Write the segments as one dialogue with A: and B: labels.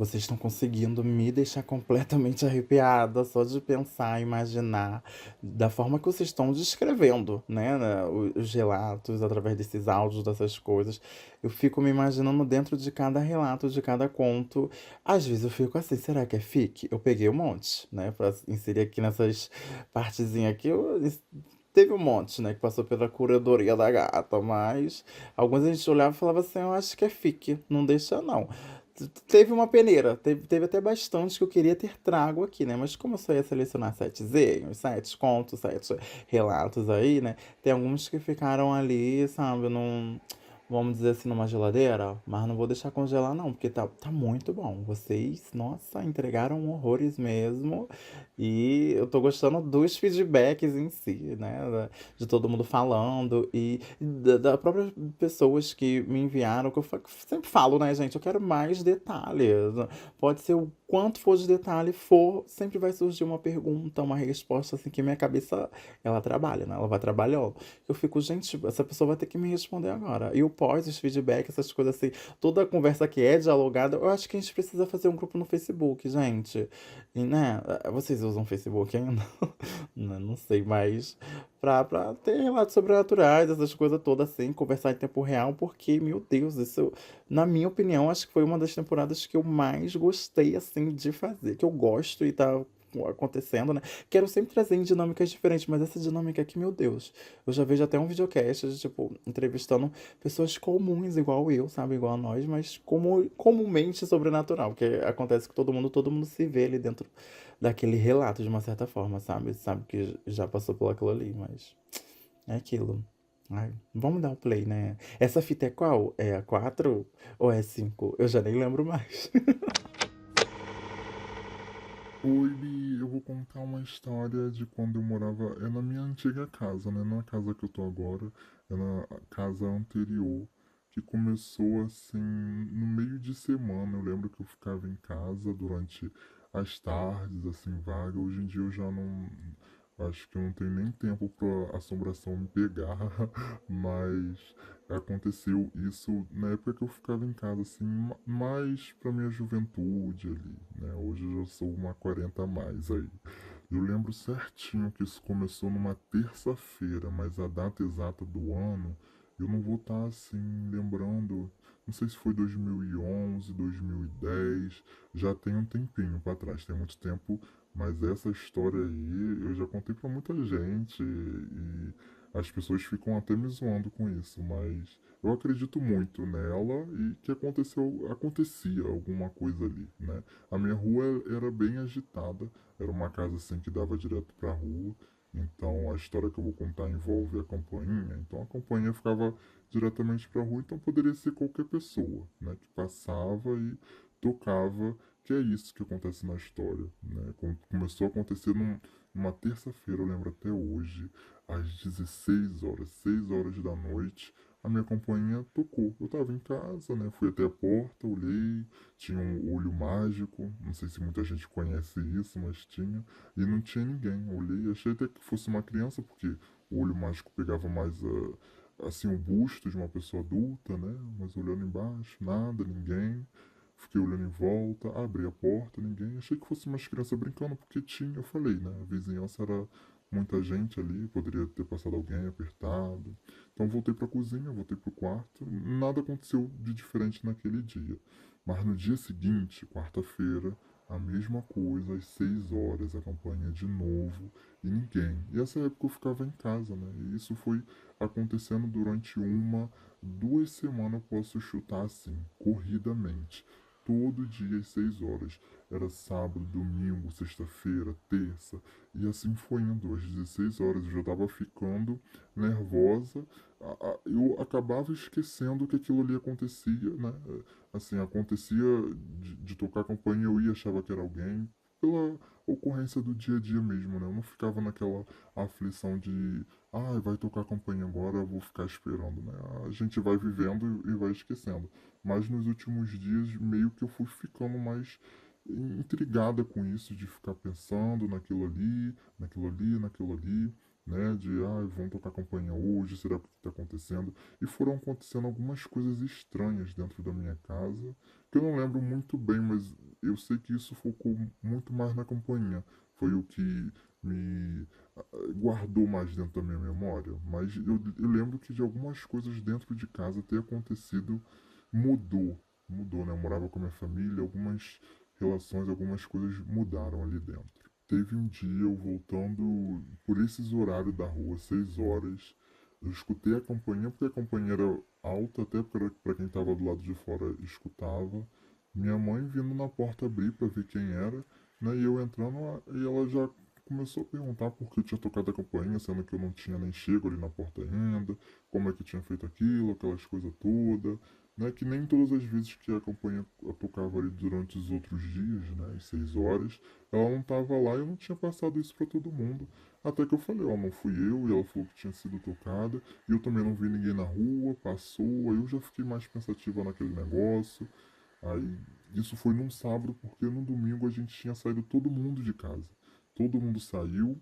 A: vocês estão conseguindo me deixar completamente arrepiada só de pensar, imaginar, da forma que vocês estão descrevendo, né, os relatos através desses áudios, dessas coisas. Eu fico me imaginando dentro de cada relato, de cada conto. Às vezes eu fico assim, será que é fic? Eu peguei um monte, né, pra inserir aqui nessas partezinhas aqui. Teve um monte, né, que passou pela curadoria da gata, mas alguns a gente olhava e falava assim, eu acho que é fic, não deixa não. Teve uma peneira, teve até bastante que eu queria ter trago aqui, né? Mas como eu só ia selecionar setezinhos, sete contos, sete relatos aí, né? Tem alguns que ficaram ali, sabe, num, vamos dizer assim, numa geladeira, mas não vou deixar congelar não, porque tá muito bom. Vocês, nossa, entregaram horrores mesmo. E eu tô gostando dos feedbacks em si, né? De todo mundo falando e da própria pessoas que me enviaram, que eu sempre falo, né, gente? Eu quero mais detalhes. Pode ser o quanto for de detalhe for, sempre vai surgir uma pergunta, uma resposta, assim, que minha cabeça, ela trabalha, né? Ela vai trabalhando. Eu fico, gente, essa pessoa vai ter que me responder agora. E o pós, os feedbacks, essas coisas assim, toda a conversa que é dialogada, eu acho que a gente precisa fazer um grupo no Facebook, gente. E, né, vocês usam Facebook ainda? Não sei, mas pra ter relatos sobrenaturais, essas coisas todas assim, conversar em tempo real, porque, meu Deus, isso, na minha opinião, acho que foi uma das temporadas que eu mais gostei, assim, de fazer, que eu gosto e tá acontecendo, né? Quero sempre trazer em dinâmicas diferentes, mas essa dinâmica aqui, meu Deus, eu já vejo até um videocast de, tipo, entrevistando pessoas comuns, igual eu, sabe? Igual a nós, mas comumente sobrenatural, porque acontece que todo mundo se vê ali dentro daquele relato de uma certa forma, sabe? Sabe que já passou por aquilo ali, mas é aquilo. Ai, vamos dar o play, né? Essa fita é qual? É a 4 ou é 5? Eu já nem lembro mais.
B: Oi, Bi, eu vou contar uma história de quando eu morava. É na minha antiga casa, né? Não é a casa que eu tô agora, é na casa anterior, que começou assim no meio de semana. Eu lembro que eu ficava em casa durante as tardes, assim, vaga. Hoje em dia eu já não. Acho que eu não tenho nem tempo pra assombração me pegar, mas aconteceu isso na época que eu ficava em casa, assim, mais pra minha juventude ali, né? Hoje eu já sou uma 40 a mais aí. Eu lembro certinho que isso começou numa terça-feira, mas a data exata do ano eu não vou estar assim lembrando. Não sei se foi 2011, 2010, já tem um tempinho para trás, tem muito tempo, mas essa história aí eu já contei para muita gente e as pessoas ficam até me zoando com isso, mas eu acredito muito nela e que acontecia alguma coisa ali, né? A minha rua era bem agitada, era uma casa assim que dava direto para a rua. Então a história que eu vou contar envolve a campainha. Então a campainha ficava diretamente para a rua, então poderia ser qualquer pessoa, né, que passava e tocava, que é isso que acontece na história, né? Começou a acontecer numa terça-feira, eu lembro até hoje, às 16 horas, 6 horas da noite, a minha campainha tocou. Eu estava em casa, né? Fui até a porta, olhei, tinha um olho mágico, não sei se muita gente conhece isso, mas tinha, e não tinha ninguém. Olhei, achei até que fosse uma criança, porque o olho mágico pegava mais assim o busto de uma pessoa adulta, né? Mas olhando embaixo, nada, ninguém. Fiquei olhando em volta, abri a porta, ninguém. Achei que fosse umas crianças brincando, porque tinha, eu falei, né? A vizinhança era muita gente ali, poderia ter passado alguém apertado. Então voltei para a cozinha, voltei para o quarto. Nada aconteceu de diferente naquele dia. Mas no dia seguinte, quarta-feira, a mesma coisa, às 6 horas, a campanha de novo, e ninguém. E essa época eu ficava em casa, né? E isso foi acontecendo durante uma, 2 semanas, eu posso chutar assim, corridamente. Todo dia às 6 horas. Era sábado, domingo, sexta-feira, terça. E assim foi indo. Às 16 horas eu já estava ficando nervosa. Eu acabava esquecendo que aquilo ali acontecia, né? Assim, acontecia de tocar a campainha, eu ia, achava que era alguém. Pela ocorrência do dia a dia mesmo, né? Eu não ficava naquela aflição de vai tocar a campainha agora, eu vou ficar esperando, né? A gente vai vivendo e vai esquecendo. Mas nos últimos dias, meio que eu fui ficando mais intrigada com isso, de ficar pensando naquilo ali, naquilo ali, naquilo ali. né? De, vão tocar a campainha hoje, será que está acontecendo? E foram acontecendo algumas coisas estranhas dentro da minha casa, que eu não lembro muito bem, mas eu sei que isso focou muito mais na campainha. Foi o que me guardou mais dentro da minha memória. Mas eu lembro que de algumas coisas dentro de casa ter acontecido mudou. Mudou, né? Eu morava com a minha família, algumas relações, algumas coisas mudaram ali dentro. Teve um dia eu voltando por esses horários da rua, 6 horas. Eu escutei a campainha, porque a campainha era alta, até para quem estava do lado de fora escutava. Minha mãe vindo na porta abrir para ver quem era, né? E eu entrando e ela já começou a perguntar por que eu tinha tocado a campainha, sendo que eu não tinha nem chego ali na porta ainda, como é que eu tinha feito aquilo, aquelas coisas todas, né? Que nem todas as vezes que a campainha tocava ali durante os outros dias, né? Às 6 horas, ela não estava lá e eu não tinha passado isso para todo mundo. Até que eu falei, ó, não fui eu, e ela falou que tinha sido tocada, e eu também não vi ninguém na rua, passou, aí eu já fiquei mais pensativa naquele negócio. Aí isso foi num sábado, porque no domingo a gente tinha saído todo mundo de casa. Todo mundo saiu,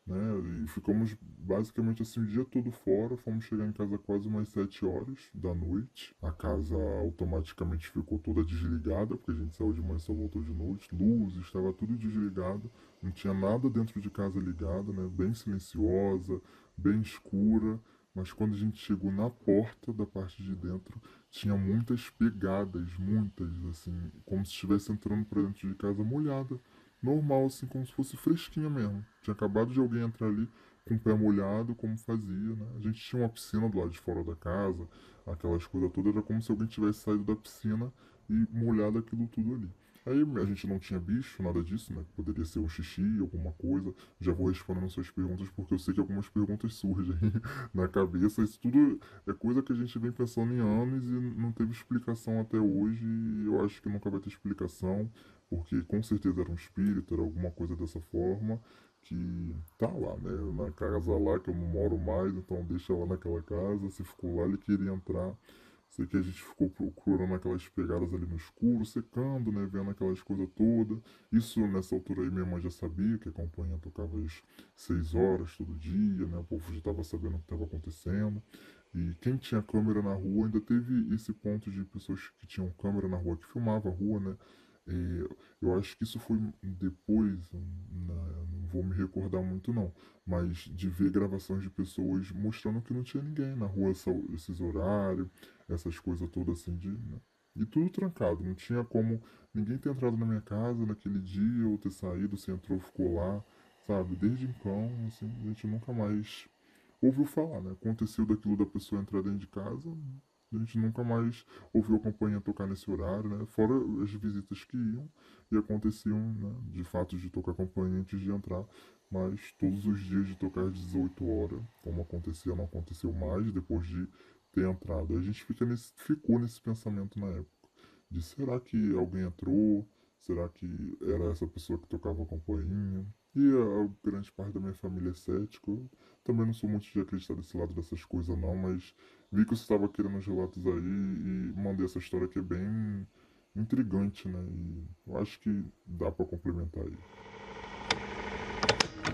B: né? E ficamos basicamente assim o dia todo fora. Fomos chegar em casa quase umas 7 horas da noite. A casa automaticamente ficou toda desligada, porque a gente saiu de manhã e só voltou de noite. Luz, estava tudo desligado. Não tinha nada dentro de casa ligado, né? Bem silenciosa, bem escura. Mas quando a gente chegou na porta da parte de dentro, tinha muitas pegadas, muitas, assim, como se estivesse entrando pra dentro de casa molhada. Normal, assim, como se fosse fresquinha mesmo. Tinha acabado de alguém entrar ali com o pé molhado, como fazia, né? A gente tinha uma piscina do lado de fora da casa, aquelas coisas todas, era como se alguém tivesse saído da piscina e molhado aquilo tudo ali. Aí a gente não tinha bicho, nada disso, né? Poderia ser um xixi, alguma coisa. Já vou respondendo suas perguntas, porque eu sei que algumas perguntas surgem na cabeça. Isso tudo é coisa que a gente vem pensando em anos e não teve explicação até hoje. E eu acho que nunca vai ter explicação, porque com certeza era um espírito, era alguma coisa dessa forma que tá lá, né? Na casa lá que eu não moro mais, então deixa lá naquela casa. Se ficou lá, ele queria entrar. Sei que a gente ficou procurando aquelas pegadas ali no escuro, secando, né? Vendo aquelas coisas todas. Isso nessa altura aí minha mãe já sabia que a campanha tocava às 6 horas todo dia, né? O povo já estava sabendo o que estava acontecendo. E quem tinha câmera na rua ainda teve esse ponto de pessoas que tinham câmera na rua, que filmava a rua, né? E eu acho que isso foi depois, não vou me recordar muito não, mas de ver gravações de pessoas mostrando que não tinha ninguém na rua esses horários, essas coisas todas assim de, né? E tudo trancado, não tinha como ninguém ter entrado na minha casa naquele dia ou ter saído, se entrou, ficou lá, sabe? Desde então, assim, a gente nunca mais ouviu falar, né? Aconteceu daquilo da pessoa entrar dentro de casa, a gente nunca mais ouviu a campanha tocar nesse horário, né? Fora as visitas que iam e aconteciam, né? De fato de tocar a campanha antes de entrar, mas todos os dias de tocar às 18 horas, como acontecia, não aconteceu mais depois de ter entrado. A gente ficou nesse pensamento na época, de será que alguém entrou? Será que era essa pessoa que tocava a campainha? E a grande parte da minha família é cética. Eu também não sou muito de acreditar desse lado dessas coisas não, mas vi que você estava querendo os relatos aí e mandei essa história que é bem intrigante, né? E eu acho que dá pra complementar aí.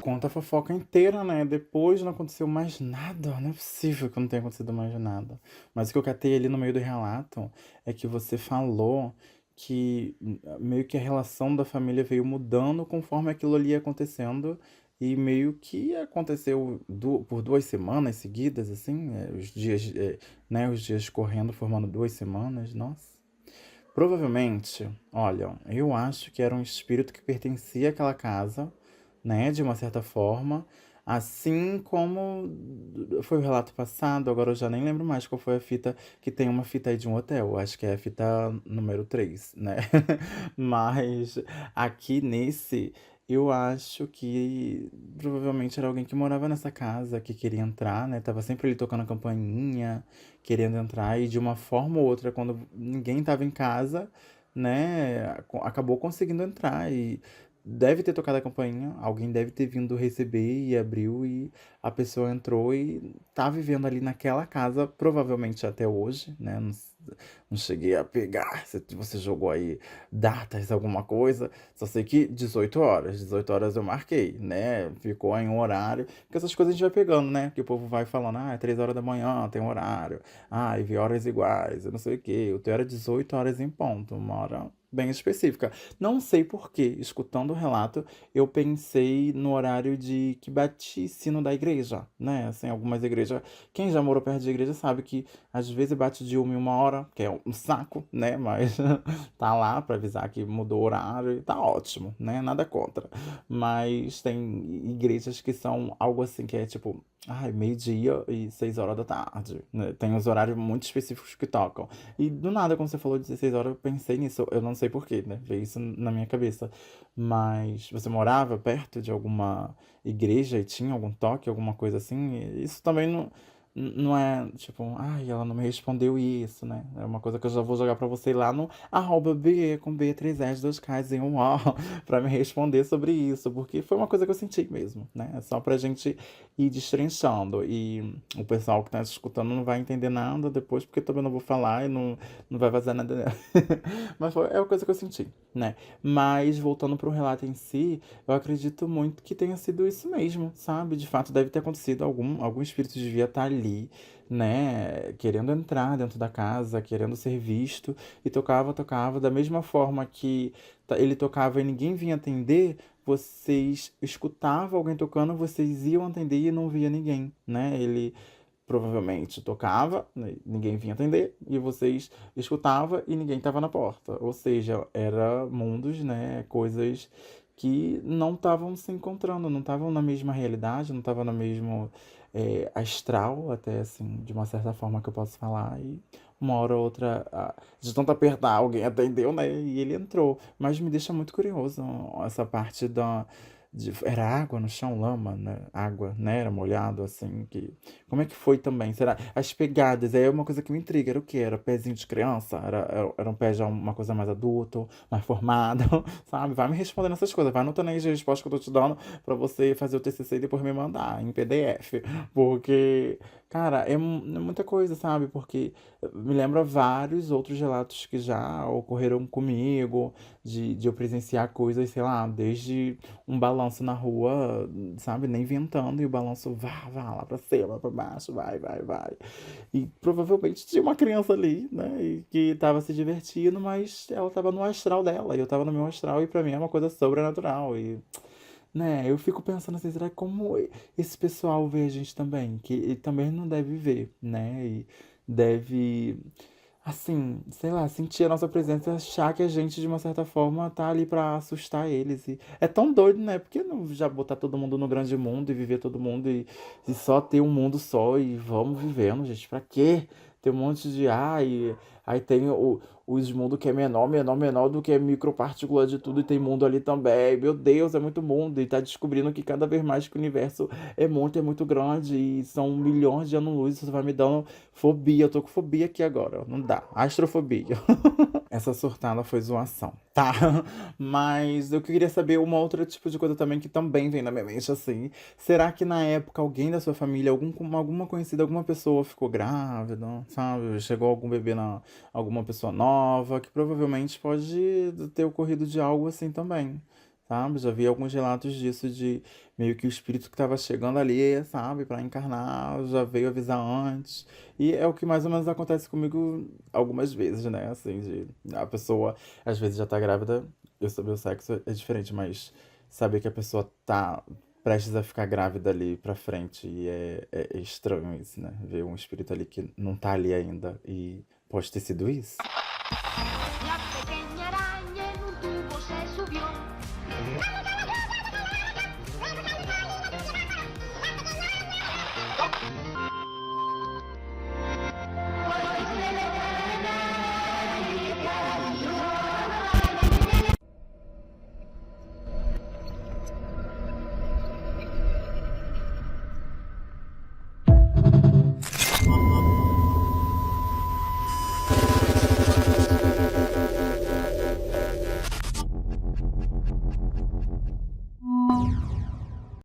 A: Conta a fofoca inteira, né? Depois não aconteceu mais nada. Não é possível que não tenha acontecido mais nada. Mas o que eu catei ali no meio do relato é que você falou que meio que a relação da família veio mudando conforme aquilo ali ia acontecendo. E meio que aconteceu por 2 semanas seguidas, assim, né? Os dias correndo, formando 2 semanas. Nossa. Provavelmente, olha, eu acho que era um espírito que pertencia àquela casa, né, de uma certa forma, assim como foi o relato passado, agora eu já nem lembro mais qual foi a fita, que tem uma fita aí de um hotel, acho que é a fita número 3, né? Mas aqui nesse, eu acho que provavelmente era alguém que morava nessa casa, que queria entrar, né? Tava sempre ali tocando a campainha, querendo entrar, e de uma forma ou outra, quando ninguém tava em casa, né, acabou conseguindo entrar e deve ter tocado a campainha, alguém deve ter vindo receber e abriu e a pessoa entrou e tá vivendo ali naquela casa, provavelmente até hoje, né? não cheguei a pegar se você jogou aí datas, alguma coisa. Só sei que 18 horas. 18 horas eu marquei, né? Ficou em um horário. Porque essas coisas a gente vai pegando, né? Que o povo vai falando, ah, é 3 horas da manhã, tem um horário. Ah, e vi horas iguais, eu não sei o quê. O teu era 18 horas em ponto, uma hora bem específica. Não sei por quê, escutando o relato, eu pensei no horário de que bate sino da igreja, né? Assim, algumas igrejas. Quem já morou perto de igreja sabe que às vezes bate de uma em uma hora, que é um saco, né? Mas tá lá pra avisar que mudou o horário e tá ótimo, né? Nada contra. Mas tem igrejas que são algo assim que é tipo, ai, meio-dia e 6 horas da tarde, né? Tem os horários muito específicos que tocam. E do nada, quando você falou 16 horas, eu pensei nisso. Eu não sei por quê, né? Veio isso na minha cabeça. Mas você morava perto de alguma igreja e tinha algum toque, alguma coisa assim? E isso também não é tipo, ai, ela não me respondeu isso, né? É uma coisa que eu já vou jogar pra você lá no @be com B3S 2Ks em um O pra me responder sobre isso, porque foi uma coisa que eu senti mesmo, né? É só pra gente ir destrinchando. E o pessoal que tá escutando não vai entender nada depois, porque eu também não vou falar e não vai vazar nada. Mas é uma coisa que eu senti, né? Mas voltando pro relato em si, eu acredito muito que tenha sido isso mesmo, sabe? De fato, deve ter acontecido algum espírito devia estar ali, né? Querendo entrar dentro da casa, querendo ser visto, e tocava, da mesma forma que ele tocava e ninguém vinha atender, vocês escutavam alguém tocando, vocês iam atender e não via ninguém, né? Ele provavelmente tocava, né, ninguém vinha atender, e vocês escutavam e ninguém estava na porta. Ou seja, era mundos, né, coisas que não estavam se encontrando, não estavam na mesma realidade, não estavam no mesmo astral, até assim, de uma certa forma que eu posso falar, e uma hora ou outra, de tanto apertar, alguém atendeu, né, e ele entrou. Mas me deixa muito curioso essa parte era água no chão, lama, né? Água, né? Era molhado, assim, que... Como é que foi também? Será? As pegadas, aí é uma coisa que me intriga. Era o quê? Era pezinho de criança? Era um pé já uma coisa mais adulto, mais formado, sabe? Vai me respondendo essas coisas. Vai anotando aí as respostas que eu tô te dando pra você fazer o TCC e depois me mandar em PDF. Porque, cara, é muita coisa, sabe? Porque me lembra vários outros relatos que já ocorreram comigo, de eu presenciar coisas, sei lá, desde um balanço na rua, sabe? Nem ventando, e o balanço vá lá pra cima, pra baixo, vai. E provavelmente tinha uma criança ali, né? E que tava se divertindo, mas ela tava no astral dela, e eu tava no meu astral, e pra mim é uma coisa sobrenatural. E, né, eu fico pensando assim, será que como esse pessoal vê a gente também? Que ele também não deve ver, né? E deve assim, sei lá, sentir a nossa presença e achar que a gente, de uma certa forma, tá ali pra assustar eles. E é tão doido, né? Por que não já botar todo mundo no grande mundo e viver todo mundo e só ter um mundo só e vamos vivendo, gente? Pra quê? Tem um monte de. Aí tem os mundos que é menor do que é micropartícula de tudo, e tem mundo ali também. Meu Deus, é muito mundo. E tá descobrindo que cada vez mais que o universo é muito grande e são milhões de anos-luz. Isso vai me dando fobia. Eu tô com fobia aqui agora. Não dá. Astrofobia. Essa surtada foi zoação, tá? Mas eu queria saber uma outra tipo de coisa também que também vem na minha mente, assim. Será que na época alguém da sua família, alguma conhecida, alguma pessoa ficou grávida, sabe? Chegou algum bebê alguma pessoa nova, que provavelmente pode ter ocorrido de algo assim também, sabe? Já vi alguns relatos disso, de meio que o espírito que estava chegando ali, sabe, para encarnar, já veio avisar antes. E é o que mais ou menos acontece comigo algumas vezes, né? Assim, de a pessoa às vezes já tá grávida, eu saber o sexo é diferente, mas saber que a pessoa tá prestes a ficar grávida ali pra frente, e é estranho isso, né? Ver um espírito ali que não tá ali ainda, e pode ter sido isso.
C: La pequeña araña en un tubo se subió.